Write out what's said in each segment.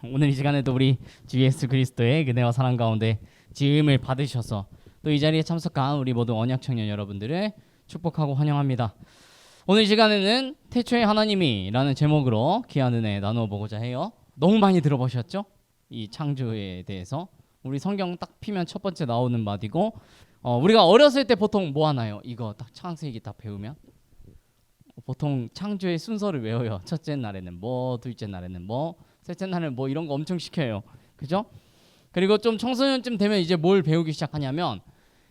오늘 이 시간에도 우리 주 예수 그리스도의 은혜와 사랑 가운데 지음을 받으셔서 또 이 자리에 참석한 우리 모든 언약 청년 여러분들을 축복하고 환영합니다. 오늘 이 시간에는 태초에 하나님이라는 제목으로 귀한 은혜 나누어 보고자 해요. 너무 많이 들어보셨죠? 이 창조에 대해서 우리 성경 딱 피면 첫 번째 나오는 말이고, 우리가 어렸을 때 보통 뭐 하나요? 이거 딱 창세기 딱 배우면 보통 창조의 순서를 외워요. 첫째 날에는 뭐, 둘째 날에는 뭐, 셋째 날에는 뭐, 이런 거 엄청 시켜요. 그죠? 그리고 좀 청소년쯤 되면 이제 뭘 배우기 시작하냐면,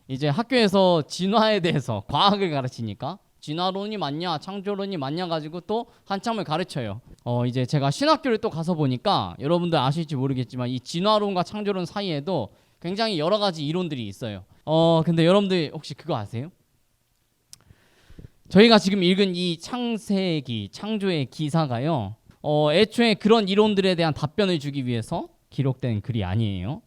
이제 학교에서 진화에 대해서 과학을 가르치니까 진화론이 맞냐 창조론이 맞냐 가지고 또 한참을 가르쳐요. 이제 제가 신학교를 또 가서 보니까 여러분들 아실지 모르겠지만 이 진화론과 창조론 사이에도 굉장히 여러 가지 이론들이 있어요. 근데 여러분들 혹시 그거 아세요? 저희가 지금 읽은 이 창세기, 창조의 기사가요, 애초에 그런 이론들에 대한 답변을 주기 위해서 기록된 글이 아니에요.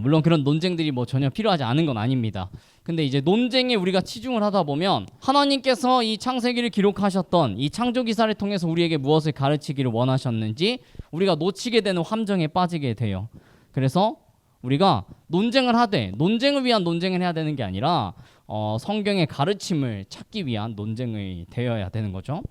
물론 그런 논쟁들이 뭐 전혀 필요하지 않은 건 아닙니다. 근데 이제 논쟁에 우리가 치중을 하다 보면 하나님께서 이 창세기를 기록하셨던 이 창조 기사를 통해서 우리에게 무엇을 가르치기를 원하셨는지 우리가 놓치게 되는 함정에 빠지게 돼요. 그래서 우리가 논쟁을 하되 논쟁을 위한 논쟁을 해야 되는 게 아니라 성경의 가르침을 찾기 위한 논쟁이 되어야 되는 거죠.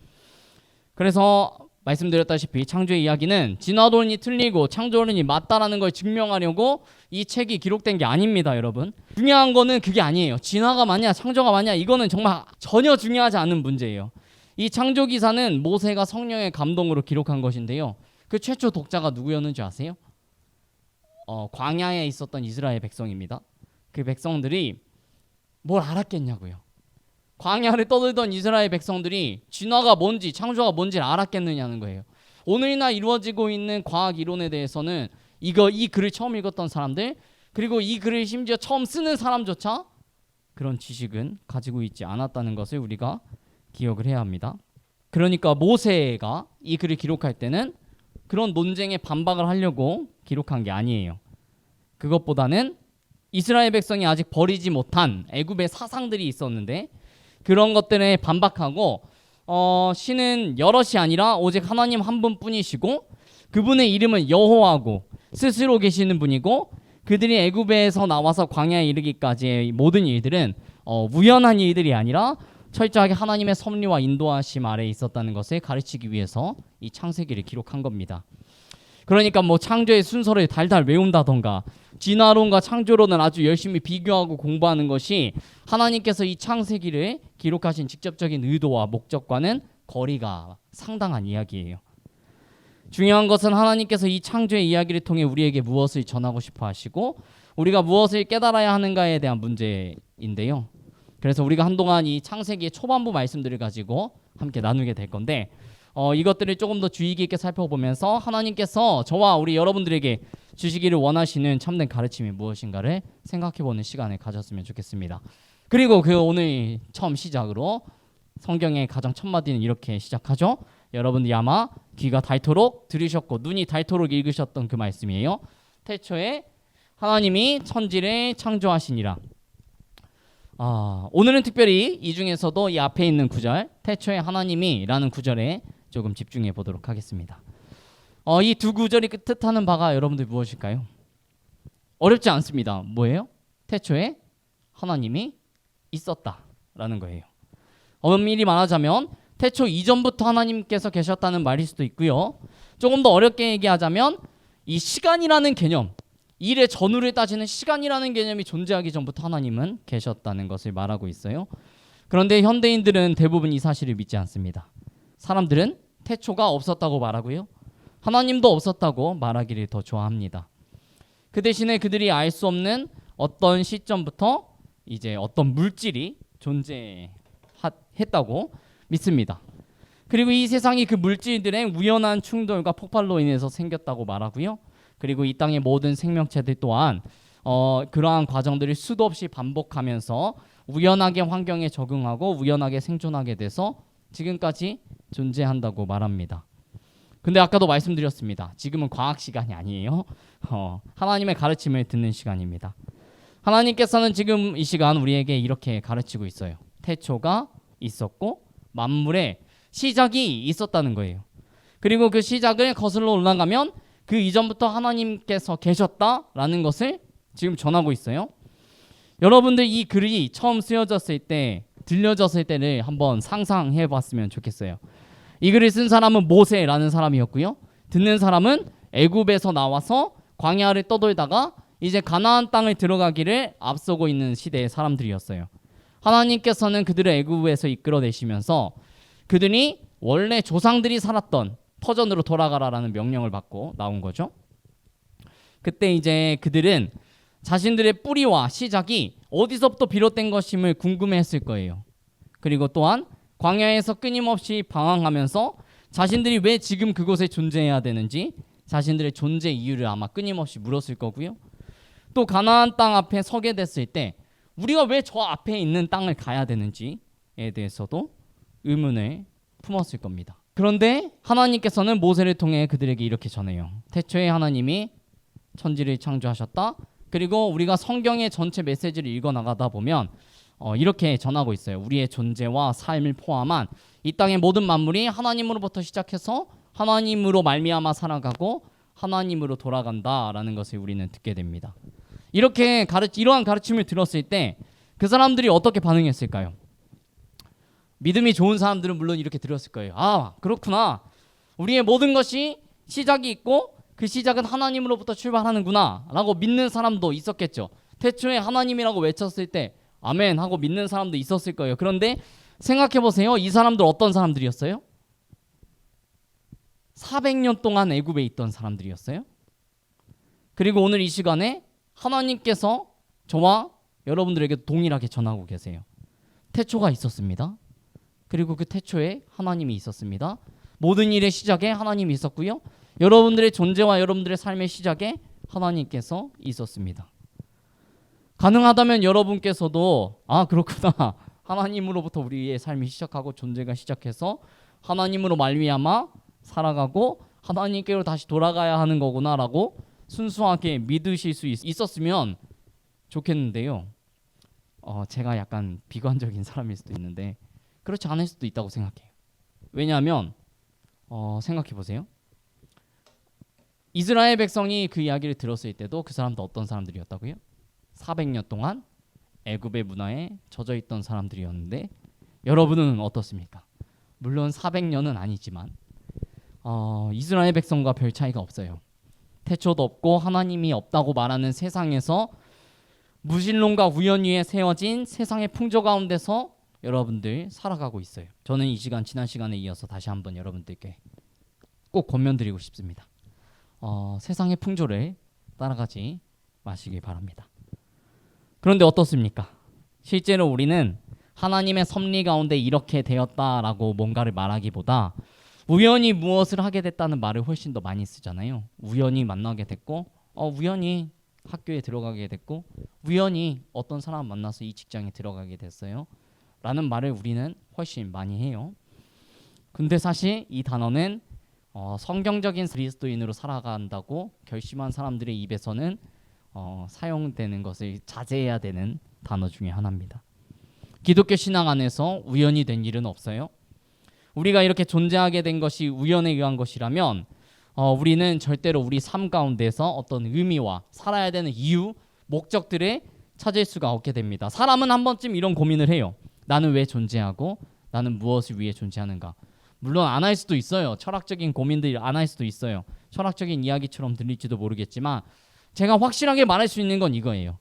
그래서 말씀드렸다시피 창조의 이야기는 진화론이 틀리고 창조론이 맞다라는 걸 증명하려고 이 책이 기록된 게 아닙니다, 여러분. 중요한 거는 그게 아니에요. 진화가 맞냐 창조가 맞냐 이거는 정말 전혀 중요하지 않은 문제예요. 이 창조 기사는 모세가 성령의 감동으로 기록한 것인데요, 그 최초 독자가 누구였는지 아세요? 광야에 있었던 이스라엘 백성입니다. 그 백성들이 뭘 알았겠냐고요. 광야를 떠들던 이스라엘 백성들이 진화가 뭔지 창조가 뭔지를 알았겠느냐는 거예요. 오늘날 이루어지고 있는 과학 이론에 대해서는 이 글을 처음 읽었던 사람들, 그리고 이 글을 심지어 처음 쓰는 사람조차 그런 지식은 가지고 있지 않았다는 것을 우리가 기억을 해야 합니다. 그러니까 모세가 이 글을 기록할 때는 그런 논쟁에 반박을 하려고 기록한 게 아니에요. 그것보다는 이스라엘 백성이 아직 버리지 못한 애굽의 사상들이 있었는데 그런 것들에 반박하고, 신은 여럿이 아니라 오직 하나님 한 분뿐이시고 그분의 이름은 여호와고 스스로 계시는 분이고 그들이 애굽에서 나와서 광야에 이르기까지의 모든 일들은 우연한 일들이 아니라 철저하게 하나님의 섭리와 인도하심 아래에 있었다는 것을 가르치기 위해서 이 창세기를 기록한 겁니다. 그러니까 뭐 창조의 순서를 달달 외운다던가 진화론과 창조론을 아주 열심히 비교하고 공부하는 것이 하나님께서 이 창세기를 기록하신 직접적인 의도와 목적과는 거리가 상당한 이야기예요. 중요한 것은 하나님께서 이 창조의 이야기를 통해 우리에게 무엇을 전하고 싶어 하시고 우리가 무엇을 깨달아야 하는가에 대한 문제인데요. 그래서 우리가 한동안 이 창세기의 초반부 말씀들을 가지고 함께 나누게 될 건데, 이것들을 조금 더 주의 깊게 살펴보면서 하나님께서 저와 우리 여러분들에게 주시기를 원하시는 참된 가르침이 무엇인가를 생각해보는 시간을 가졌으면 좋겠습니다. 그리고 그 오늘 처음 시작으로 성경의 가장 첫 마디는 이렇게 시작하죠. 여러분들이 아마 귀가 닳도록 들으셨고 눈이 닳도록 읽으셨던 그 말씀이에요. 태초에 하나님이 천지를 창조하시니라. 오늘은 특별히 이 중에서도 이 앞에 있는 구절, 태초에 하나님이 라는 구절에 조금 집중해 보도록 하겠습니다. 이 두 구절이 뜻하는 바가 여러분들 무엇일까요? 어렵지 않습니다. 뭐예요? 태초에 하나님이 있었다라는 거예요. 엄밀히 말하자면 태초 이전부터 하나님께서 계셨다는 말일 수도 있고요. 조금 더 어렵게 얘기하자면 이 시간이라는 개념, 일의 전후를 따지는 시간이라는 개념이 존재하기 전부터 하나님은 계셨다는 것을 말하고 있어요. 그런데 현대인들은 대부분 이 사실을 믿지 않습니다. 사람들은 태초가 없었다고 말하고요, 하나님도 없었다고 말하기를 더 좋아합니다. 그 대신에 그들이 알 수 없는 어떤 시점부터 이제 어떤 물질이 존재했다고 믿습니다. 그리고 이 세상이 그 물질들의 우연한 충돌과 폭발로 인해서 생겼다고 말하고요. 그리고 이 땅의 모든 생명체들 또한 그러한 과정들을 수도 없이 반복하면서 우연하게 환경에 적응하고 우연하게 생존하게 돼서 지금까지 존재한다고 말합니다. 근데 아까도 말씀드렸습니다. 지금은 과학 시간이 아니에요. 하나님의 가르침을 듣는 시간입니다. 하나님께서는 지금 이 시간 우리에게 이렇게 가르치고 있어요. 태초가 있었고 만물의 시작이 있었다는 거예요. 그리고 그 시작을 거슬러 올라가면 그 이전부터 하나님께서 계셨다라는 것을 지금 전하고 있어요. 여러분들 이 글이 처음 쓰여졌을 때, 들려졌을 때를 한번 상상해 봤으면 좋겠어요. 이 글을 쓴 사람은 모세라는 사람이었고요. 듣는 사람은 애굽에서 나와서 광야를 떠돌다가 이제 가나안 땅을 들어가기를 앞서고 있는 시대의 사람들이었어요. 하나님께서는 그들을 애굽에서 이끌어내시면서 그들이 원래 조상들이 살았던 터전으로 돌아가라라는 명령을 받고 나온 거죠. 그때 이제 그들은 자신들의 뿌리와 시작이 어디서부터 비롯된 것임을 궁금해했을 거예요. 그리고 또한 광야에서 끊임없이 방황하면서 자신들이 왜 지금 그곳에 존재해야 되는지 자신들의 존재 이유를 아마 끊임없이 물었을 거고요. 또 가나안 땅 앞에 서게 됐을 때 우리가 왜 저 앞에 있는 땅을 가야 되는지에 대해서도 의문을 품었을 겁니다. 그런데 하나님께서는 모세를 통해 그들에게 이렇게 전해요. 태초에 하나님이 천지를 창조하셨다. 그리고 우리가 성경의 전체 메시지를 읽어나가다 보면 이렇게 전하고 있어요. 우리의 존재와 삶을 포함한 이 땅의 모든 만물이 하나님으로부터 시작해서 하나님으로 말미암아 살아가고 하나님으로 돌아간다라는 것을 우리는 듣게 됩니다. 이러한 가르침을 들었을 때 그 사람들이 어떻게 반응했을까요? 믿음이 좋은 사람들은 물론 이렇게 들었을 거예요. 아, 그렇구나. 우리의 모든 것이 시작이 있고 그 시작은 하나님으로부터 출발하는구나 라고 믿는 사람도 있었겠죠. 태초에 하나님이라고 외쳤을 때 아멘 하고 믿는 사람도 있었을 거예요. 그런데 생각해보세요. 이 사람들 어떤 사람들이었어요? 400년 동안 애굽에 있던 사람들이었어요. 그리고 오늘 이 시간에 하나님께서 저와 여러분들에게 동일하게 전하고 계세요. 태초가 있었습니다. 그리고 그 태초에 하나님이 있었습니다. 모든 일의 시작에 하나님이 있었고요. 여러분들의 존재와 여러분들의 삶의 시작에 하나님께서 있었습니다. 가능하다면 여러분께서도 아, 그렇구나. 하나님으로부터 우리의 삶이 시작하고 존재가 시작해서 하나님으로 말미암아 살아가고 하나님께로 다시 돌아가야 하는 거구나라고 순수하게 믿으실 수 있었으면 좋겠는데요. 제가 약간 비관적인 사람일 수도 있는데 그렇지 않을 수도 있다고 생각해요. 왜냐하면 생각해 보세요. 이스라엘 백성이 그 이야기를 들었을 때도 그 사람도 어떤 사람들이었다고요? 400년 동안 애굽의 문화에 젖어 있던 사람들이었는데 여러분은 어떻습니까? 물론 400년은 아니지만 이스라엘 백성과 별 차이가 없어요. 태초도 없고 하나님이 없다고 말하는 세상에서 무신론과 우연 위에 세워진 세상의 풍조 가운데서 여러분들 살아가고 있어요. 저는 이 시간 지난 시간에 이어서 다시 한번 여러분들께 꼭 권면드리고 싶습니다. 세상의 풍조를 따라가지 마시기 바랍니다. 그런데 어떻습니까? 실제로 우리는 하나님의 섭리 가운데 이렇게 되었다라고 뭔가를 말하기보다 우연히 무엇을 하게 됐다는 말을 훨씬 더 많이 쓰잖아요. 우연히 만나게 됐고 우연히 학교에 들어가게 됐고 우연히 어떤 사람 만나서 이 직장에 들어가게 됐어요 라는 말을 우리는 훨씬 많이 해요. 근데 사실 이 단어는 성경적인 그리스도인으로 살아간다고 결심한 사람들의 입에서는 사용되는 것을 자제해야 되는 단어 중에 하나입니다. 기독교 신앙 안에서 우연히 된 일은 없어요. 우리가 이렇게 존재하게 된 것이 우연에 의한 것이라면 우리는 절대로 우리 삶 가운데서 어떤 의미와 살아야 되는 이유, 목적들을 찾을 수가 없게 됩니다. 사람은 한 번쯤 이런 고민을 해요. 나는 왜 존재하고 나는 무엇을 위해 존재하는가. 물론 안 할 수도 있어요. 철학적인 고민들 안 할 수도 있어요. 철학적인 이야기처럼 들릴지도 모르겠지만 제가 확실하게 말할 수 있는 건 이거예요.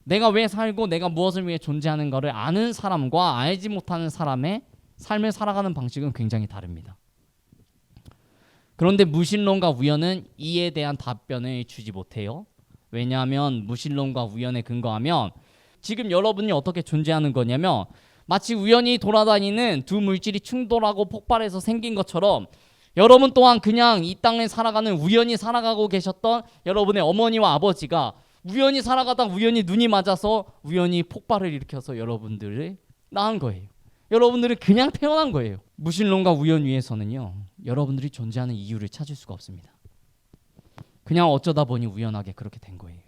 내가 왜 살고 내가 무엇을 위해 존재하는가를 아는 사람과 알지 못하는 사람의 삶을 살아가는 방식은 굉장히 다릅니다. 그런데 무신론과 우연은 이에 대한 답변을 주지 못해요. 왜냐하면 무신론과 우연에 근거하면 지금 여러분이 어떻게 존재하는 거냐면 마치 우연히 돌아다니는 두 물질이 충돌하고 폭발해서 생긴 것처럼 여러분 또한 그냥 이 땅에 살아가는 우연히 살아가고 계셨던 여러분의 어머니와 아버지가 우연히 살아가다 우연히 눈이 맞아서 우연히 폭발을 일으켜서 여러분들을 낳은 거예요. 여러분들은 그냥 태어난 거예요. 무신론과 우연 위에서는요, 여러분들이 존재하는 이유를 찾을 수가 없습니다. 그냥 어쩌다 보니 우연하게 그렇게 된 거예요.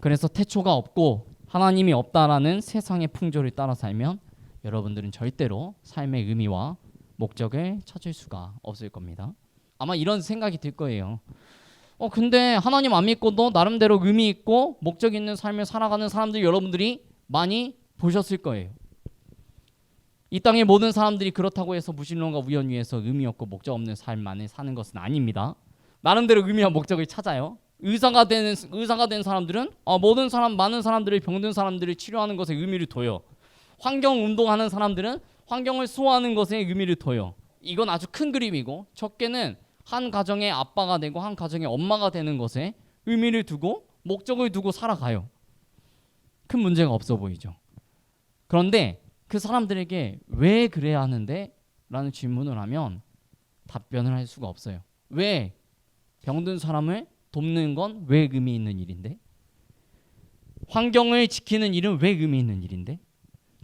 그래서 태초가 없고 하나님이 없다라는 세상의 풍조를 따라 살면 여러분들은 절대로 삶의 의미와 목적을 찾을 수가 없을 겁니다. 아마 이런 생각이 들 거예요. 근데 하나님 안 믿고도 나름대로 의미 있고 목적 있는 삶을 살아가는 사람들 여러분들이 많이 보셨을 거예요. 이 땅의 모든 사람들이 그렇다고 해서 무신론과 우연 위에서 의미 없고 목적 없는 삶만을 사는 것은 아닙니다. 나름대로 의미와 목적을 찾아요. 의사가 된 사람들은 많은 사람들을 병든 사람들을 치료하는 것에 의미를 둬요. 환경 운동하는 사람들은 환경을 수호하는 것에 의미를 둬요. 이건 아주 큰 그림이고, 적게는 한 가정의 아빠가 되고 한 가정의 엄마가 되는 것에 의미를 두고 목적을 두고 살아가요. 큰 문제가 없어 보이죠. 그런데 그 사람들에게 왜 그래야 하는데? 라는 질문을 하면 답변을 할 수가 없어요. 왜? 병든 사람을 돕는 건 왜 의미 있는 일인데? 환경을 지키는 일은 왜 의미 있는 일인데?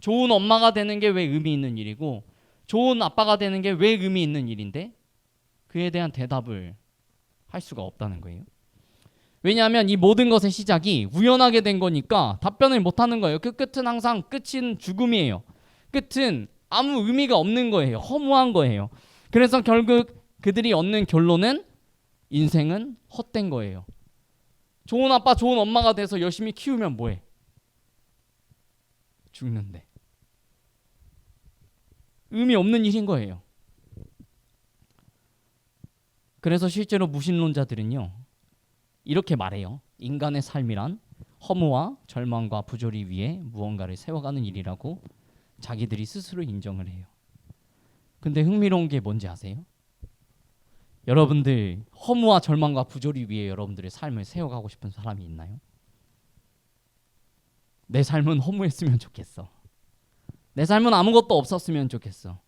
좋은 엄마가 되는 게 왜 의미 있는 일이고, 좋은 아빠가 되는 게 왜 의미 있는 일인데? 그에 대한 대답을 할 수가 없다는 거예요. 왜냐하면 이 모든 것의 시작이 우연하게 된 거니까 답변을 못 하는 거예요. 그 끝은 항상 끝은 죽음이에요. 끝은 아무 의미가 없는 거예요. 허무한 거예요. 그래서 결국 그들이 얻는 결론은 인생은 헛된 거예요. 좋은 아빠, 좋은 엄마가 돼서 열심히 키우면 뭐해? 죽는데. 의미 없는 일인 거예요. 그래서 실제로 무신론자들은요, 이렇게 말해요. 인간의 삶이란 허무와 절망과 부조리 위에 무언가를 세워가는 일이라고 자기들이 스스로 인정을 해요. 근데 흥미로운 게 뭔지 아세요? 여러분들 허무와 절망과 부조리 위에 여러분들의 삶을 세워가고 싶은 사람이 있나요? 내 삶은 허무했으면 좋겠어. 내 삶은 아무것도 없었으면 좋겠어.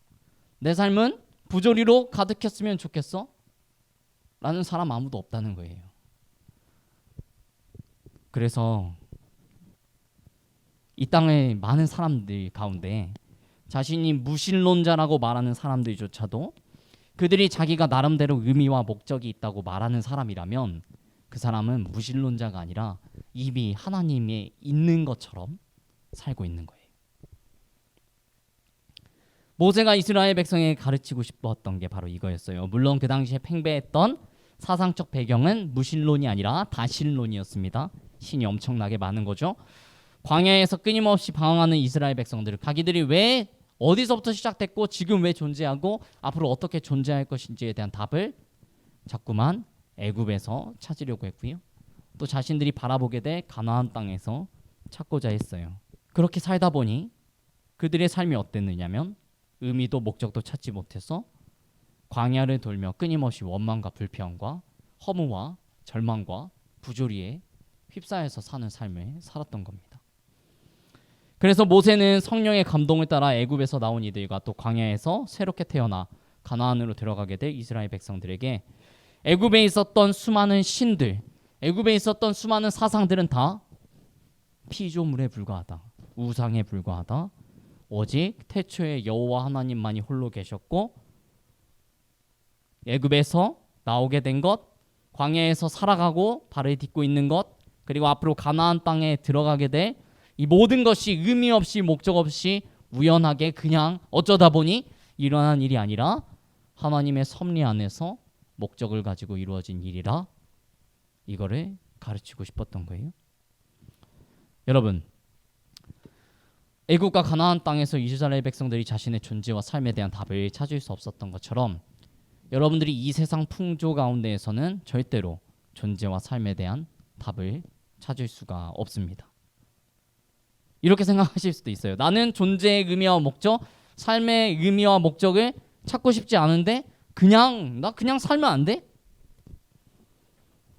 내 삶은 부조리로 가득했으면 좋겠어. 라는 사람 아무도 없다는 거예요. 그래서 이 땅의 많은 사람들 가운데 자신이 무신론자라고 말하는 사람들조차도 그들이 자기가 나름대로 의미와 목적이 있다고 말하는 사람이라면 그 사람은 무신론자가 아니라 이미 하나님에 있는 것처럼 살고 있는 거예요. 모세가 이스라엘 백성에게 가르치고 싶었던 게 바로 이거였어요. 물론 그 당시에 팽배했던 사상적 배경은 무신론이 아니라 다신론이었습니다. 신이 엄청나게 많은 거죠. 광야에서 끊임없이 방황하는 이스라엘 백성들, 자기들이 왜 어디서부터 시작됐고 지금 왜 존재하고 앞으로 어떻게 존재할 것인지에 대한 답을 자꾸만 애굽에서 찾으려고 했고요. 또 자신들이 바라보게 될 가나안 땅에서 찾고자 했어요. 그렇게 살다 보니 그들의 삶이 어땠느냐면 의미도 목적도 찾지 못해서 광야를 돌며 끊임없이 원망과 불평과 허무와 절망과 부조리에 휩싸여서 사는 삶을 살았던 겁니다. 그래서 모세는 성령의 감동을 따라 애굽에서 나온 이들과 또 광야에서 새롭게 태어나 가나안으로 들어가게 될 이스라엘 백성들에게 애굽에 있었던 수많은 신들, 애굽에 있었던 수많은 사상들은 다 피조물에 불과하다, 우상에 불과하다. 오직 태초에 여호와 하나님만이 홀로 계셨고 애굽에서 나오게 된 것, 광야에서 살아가고 발을 딛고 있는 것, 그리고 앞으로 가나안 땅에 들어가게 될 이 모든 것이 의미 없이 목적 없이 우연하게 그냥 어쩌다 보니 일어난 일이 아니라 하나님의 섭리 안에서 목적을 가지고 이루어진 일이라 이거를 가르치고 싶었던 거예요. 여러분, 애굽과 가나안 땅에서 이스라엘 백성들이 자신의 존재와 삶에 대한 답을 찾을 수 없었던 것처럼 여러분들이 이 세상 풍조 가운데에서는 절대로 존재와 삶에 대한 답을 찾을 수가 없습니다. 이렇게 생각하실 수도 있어요. 나는 존재의 의미와 목적, 삶의 의미와 목적을 찾고 싶지 않은데 나 그냥 살면 안 돼?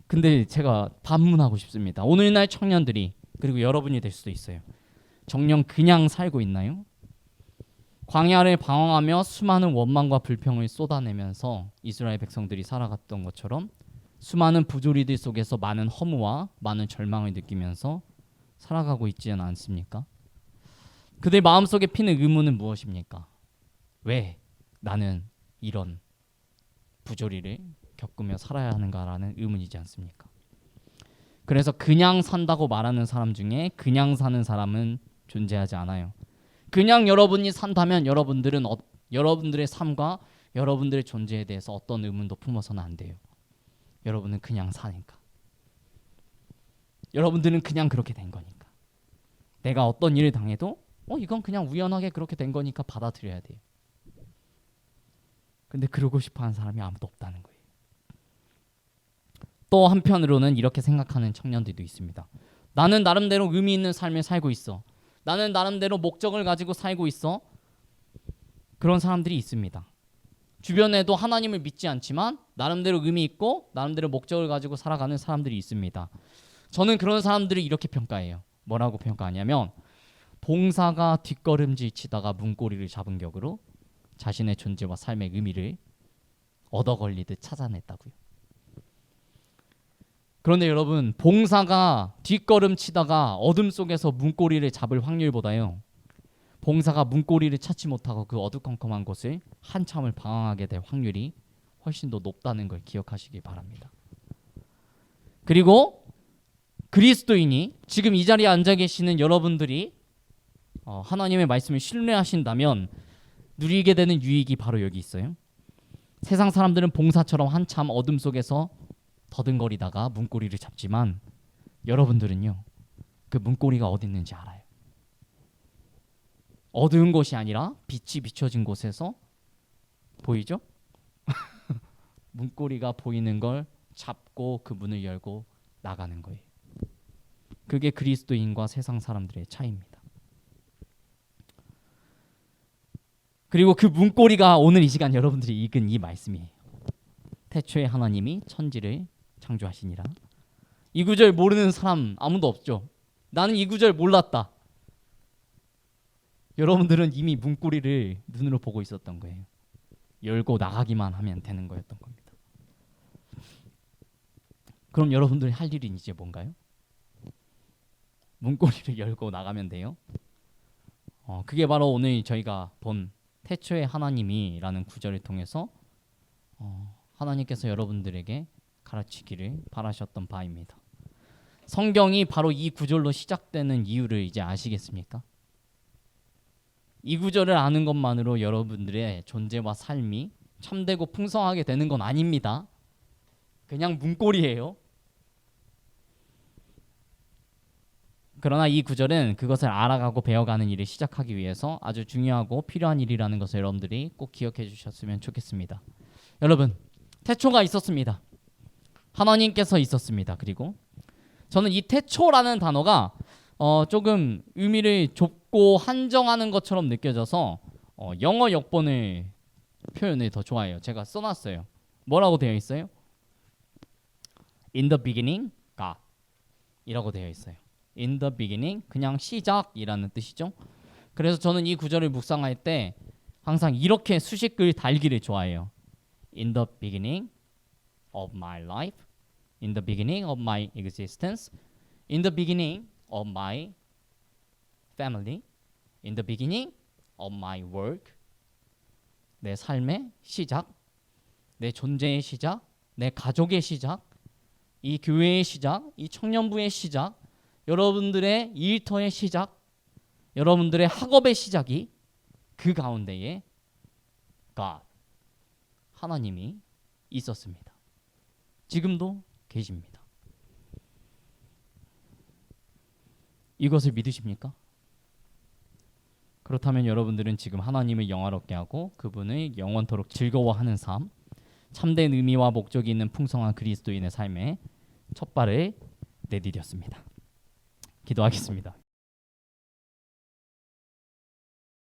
근데 제가 반문하고 싶습니다. 오늘날 청년들이, 그리고 여러분이 될 수도 있어요. 정녕 그냥 살고 있나요? 광야를 방황하며 수많은 원망과 불평을 쏟아내면서 이스라엘 백성들이 살아갔던 것처럼 수많은 부조리들 속에서 많은 허무와 많은 절망을 느끼면서 살아가고 있지는 않습니까? 그들 마음속에 피는 의문은 무엇입니까? 왜 나는 이런 부조리를 겪으며 살아야 하는가라는 의문이지 않습니까? 그래서 그냥 산다고 말하는 사람 중에 그냥 사는 사람은 존재하지 않아요. 그냥 여러분이 산다면 여러분들의 삶과 여러분들의 존재에 대해서 어떤 의문도 품어서는 안 돼요. 여러분은 그냥 사니까. 여러분들은 그냥 그렇게 된 거니까. 내가 어떤 일을 당해도 이건 그냥 우연하게 그렇게 된 거니까 받아들여야 돼요. 근데 그러고 싶어 하는 사람이 아무도 없다는 거예요. 또 한편으로는 이렇게 생각하는 청년들도 있습니다. 나는 나름대로 의미 있는 삶을 살고 있어. 나는 나름대로 목적을 가지고 살고 있어. 그런 사람들이 있습니다. 주변에도 하나님을 믿지 않지만 나름대로 의미 있고 나름대로 목적을 가지고 살아가는 사람들이 있습니다. 저는 그런 사람들을 이렇게 평가해요. 뭐라고 평가하냐면 봉사가 뒷걸음질 치다가 문고리를 잡은 격으로 자신의 존재와 삶의 의미를 얻어 걸리듯 찾아냈다고요. 그런데 여러분, 봉사가 뒷걸음 치다가 어둠 속에서 문고리를 잡을 확률보다요, 봉사가 문고리를 찾지 못하고 그 어두컴컴한 곳을 한참을 방황하게 될 확률이 훨씬 더 높다는 걸 기억하시기 바랍니다. 그리고 그리스도인이 지금 이 자리에 앉아 계시는 여러분들이 하나님의 말씀을 신뢰하신다면 누리게 되는 유익이 바로 여기 있어요. 세상 사람들은 봉사처럼 한참 어둠 속에서 더듬거리다가 문고리를 잡지만 여러분들은요, 그 문고리가 어디 있는지 알아요. 어두운 곳이 아니라 빛이 비춰진 곳에서 보이죠? 문고리가 보이는 걸 잡고 그 문을 열고 나가는 거예요. 그게 그리스도인과 세상 사람들의 차이입니다. 그리고 그 문고리가 오늘 이 시간 여러분들이 읽은 이 말씀이에요. 태초에 하나님이 천지를 창조하시니라. 이 구절 모르는 사람 아무도 없죠. 나는 이 구절 몰랐다. 여러분들은 이미 문고리를 눈으로 보고 있었던 거예요. 열고 나가기만 하면 되는 거였던 겁니다. 그럼 여러분들이 할 일은 이제 뭔가요? 문고리를 열고 나가면 돼요. 그게 바로 오늘 저희가 본 태초에 하나님이라는 구절을 통해서 하나님께서 여러분들에게 가르치기를 바라셨던 바입니다. 성경이 바로 이 구절로 시작되는 이유를 이제 아시겠습니까? 이 구절을 아는 것만으로 여러분들의 존재와 삶이 참되고 풍성하게 되는 건 아닙니다. 그냥 문고리예요. 그러나 이 구절은 그것을 알아가고 배워가는 일을 시작하기 위해서 아주 중요하고 필요한 일이라는 것을 여러분들이 꼭 기억해 주셨으면 좋겠습니다. 여러분, 태초가 있었습니다. 하나님께서 있었습니다. 그리고 저는 이 태초라는 단어가 조금 의미를 좁고 한정하는 것처럼 느껴져서 영어 역본을 표현을 더 좋아해요. 제가 써놨어요. 뭐라고 되어 있어요? In the beginning, God 이라고 되어 있어요. In the beginning, 그냥 시작이라는 뜻이죠. 그래서 저는 이 구절을 묵상할 때 항상 이렇게 수식글 달기를 좋아해요. In the beginning of my life, in the beginning of my existence, in the beginning of my family, in the beginning of my work. 내 삶의 시작, 내 존재의 시작, 내 가족의 시작, 이 교회의 시작, 이 청년부의 시작, 여러분들의 일터의 시작, 여러분들의 학업의 시작이 그 가운데에 God, 하나님이 있었습니다. 지금도 계십니다. 이것을 믿으십니까? 그렇다면 여러분들은 지금 하나님을 영화롭게 하고 그분을 영원토록 즐거워하는 삶, 참된 의미와 목적이 있는 풍성한 그리스도인의 삶에 첫 발을 내디뎠습니다. 기도하겠습니다.